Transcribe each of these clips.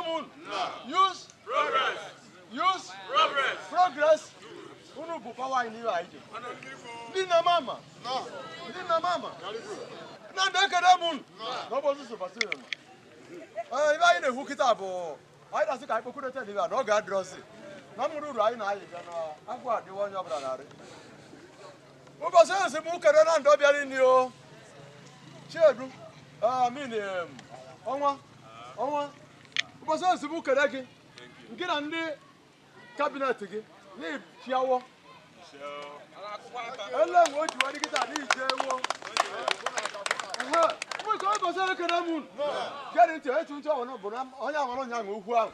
Kedamun. Use progress. Use progress. Progress. Unu bu power in you aije. Nina mama. No. Nina mama. Na da Kedamun. No bo su ba se ma. Iba ine hu kita bo. Ai da se kai poku de liba no ga drosi. Na mu ruru ai na aije na agwa de wonyo bra na re. Mo ba se mu kere na ndo bia ni o. Chedu. Onwa. Mo se mu kere gi. Ngina ndi cabinet gi. Ni fiawo. Ele wo ju wadi kita ni jewo. Mo ko se Kedamun. Geri nti etu nti ono bo na onya woro nya ohu ahụ.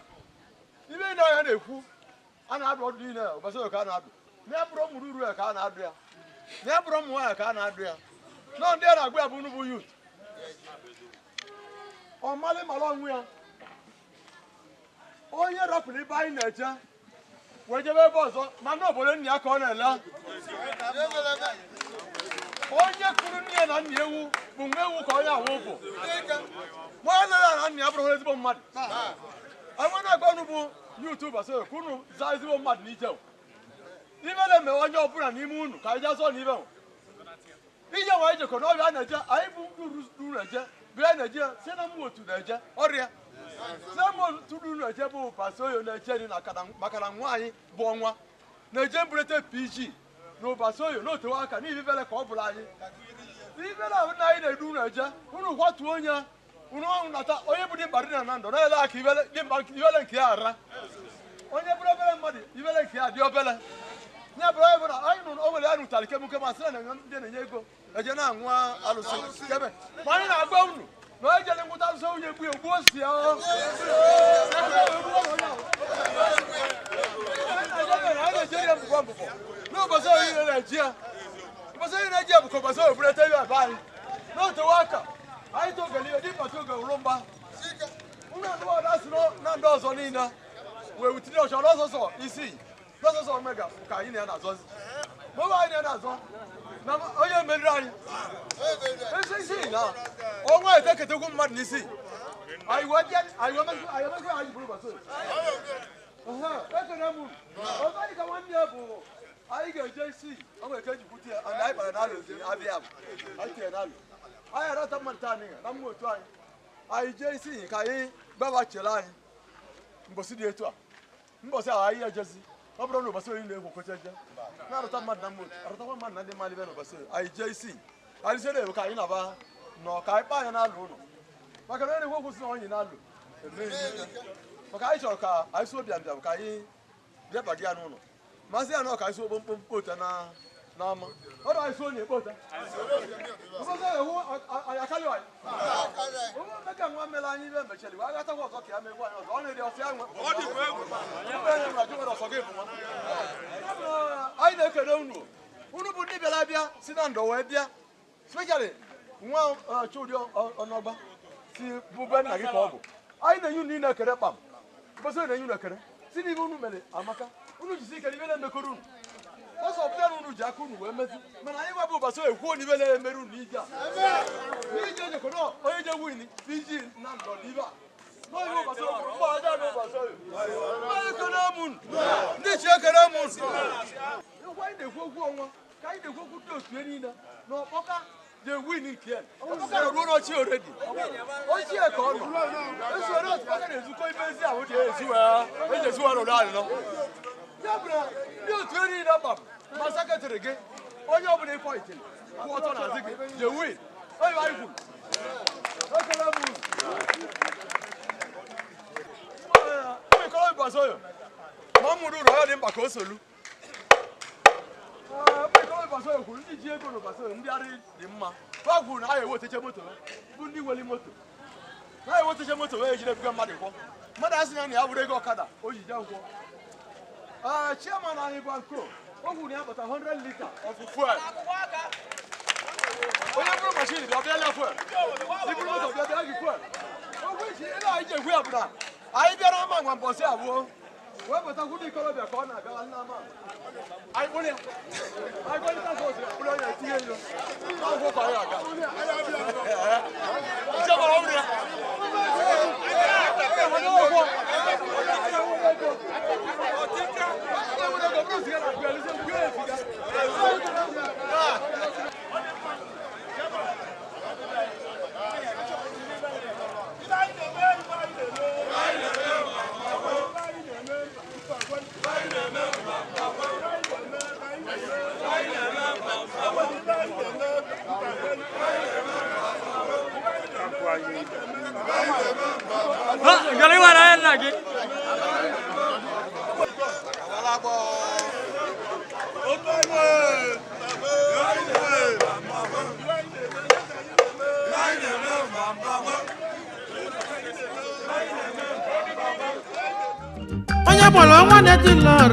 Ibe na ya na ekwu. Ana adu odu ni na obaso ka na adu. Na bro mururu e ka na adu ya. Na bro mu ya ka na adu ya. No ndi na agba bu nu bu youth. O male malo nwu ya. Onye rapụrụ ibe anyị na-eje wejebe ebe ọzọ mana obodo nna ya ka ọ na-ele onye kụrụ nne na nna ewu bụ nwa ewu ka onye ahụ bụ nwa nara na nna ya bụrụ ezigbo mmadụ enwe na-agba unu bụ YouTuber so ka unu zaa ezigbo mmadụ n'ije ibe na-eme onye ọbụla n'ime unu ka anyị jazọ n'ibe ije nwa ijekọ n'ọbịa na-eje anyị bụ uru na-eje bịa na-eje si na mmụ otu na-eje ọrịa Samo tudu na jebo basoyo na jeni na makana nwanyi bụ ọnwa na je mbrete PG no basoyo no to aka ni bibele ka obula anyị bibele na anyị na-edu na je unu kwatu onye unu nata onye bụ dị mbarị na ndọ na ele aka ibele dị mba ibele nke ara onye bụrụ obele mmadụ ibele nke adị obele nya bụrụ ebe na anyị nụ onwere ya nụtara ike muke ma sị na ndị na-enye ego eje na anwa alụsị kebe ma anyị na-agba unu no ejele nguta so ye bu egbu osia o no boso yi na Nigeria boso yi na Nigeria bu ko boso obure te ya bai no to waka ai to gali di pato ga urumba una do da sino na ndo zo ni na we witiri o so so isi so mega ka yi na zo mo ba yi na zo na onye meriri anyị esi na onwe etekete ugwu mmadụ n'isi anyị bụrụ baso Kedamun ọzọ dị ka nwanne ya bụ anyị ga-eje isi onwe eke ji bute ya anyị bara n'alụ abịa bụ anyị tinyere n'alụ anyị arata mmadụ anyị na mma otu anyị jee isi ka anyị gbabachere anyị mbosi dị etu a mbosi ahụ anyị ejezi ọ bụrụ na ụbọchị onye na-ekwo koche je na-arụta mmadụ na mmadụ arụtakwa mmadụ na ndị mmadụ ibe n'ụbọchị anyị jee isi anyị sere ewu ka anyị naba nọ ka anyị kpaa anya n'alụ ụlọ maka na onye na-ekwo kwụsị na onye n'alụ maka anyị chọrọ ka anyị so bịa ka anyị bịabagị ya n'ụlọ masị ya na ka anyị so mkpomkpo ota n'ama ọ dị anyị so onye ekpota ụfọdụ ewu anyị akarị anyị ụmụ mmeka nwa mmele anyị ibe mechiri wee agatakwa ọzọ ka ya megbu anyị ọzọ ọ na-eri ọsị ya nwe anyị na-ekele unu bụ ndị bịara abịa si na ndọ wee bịa spesialị nwa Chudi Ọnọgba si bụ be nna gị ka ọ bụ anyị na-enye unu na-ekere kpam mbosi na-enye unu ekere si n'ibe unu mere amaka unu jisi ike n'ibe na-emekọrọ unu ọsọ ọbụla unu ji aka unu wee mezi mana anyị gbabụ ụbọchị ekwuo n'ibe na-emere unu ije a n'ije ejekọrọ onye je win PG na ndọ n'ibe a n'oge ụbọchị mgbe aja n'ụbọchị Kedamun ndị chi Kedamun ngwa anyị na-ekwu okwu ọnwa ka anyị na-ekwu okwu dị otu niile na ọkpọka je win nke ya ọkpọka ruo n'ọchị oredi ochie ka ọ nọ esoro ọkpọka na-ezukọ ibe ezi ahụ dị eji eziwa n'ụlọ anyị nọ ya bụrụ ndị otu niile gbam ma sekretarị gị onye ọbụla ịfọ itiri kwụ ọtọ n'azị gị je win onye anyị kwuru Kedamun basoyo mamuru ro ya dị mkpa ka o solu basoyo kwuru ndị ji ego no basoyo ndị arị dị mma fa kwuru na anyị eweteche moto bụ ndị nweli moto na anyị eweteche moto wee jide buga mmadụ kwọ mmadụ asị na ya bụrụ ego ọkada o ji je nkwọ chairman anyị bụ Anko o kwuru na ya kpata 100 lita of fuel onye bụrụ machine bịa bịa ya fuel ibụrụ moto bịa bịa gị fuel ogwe ji ele anyị ji egwu ya bụ na anyị bịara ama ngwa mbọsị abụọ wee pụtakwu ndị ikorobịa ka ọ na-abịa nna ama anyị kpụrụ ya anyị kpọlịta ka ozi kpụrụ onye etinye nyo n'ọgwụ ka anyị aga iche gbara ọrụ ya gị onye bọrọ nwa na-eti lọrọ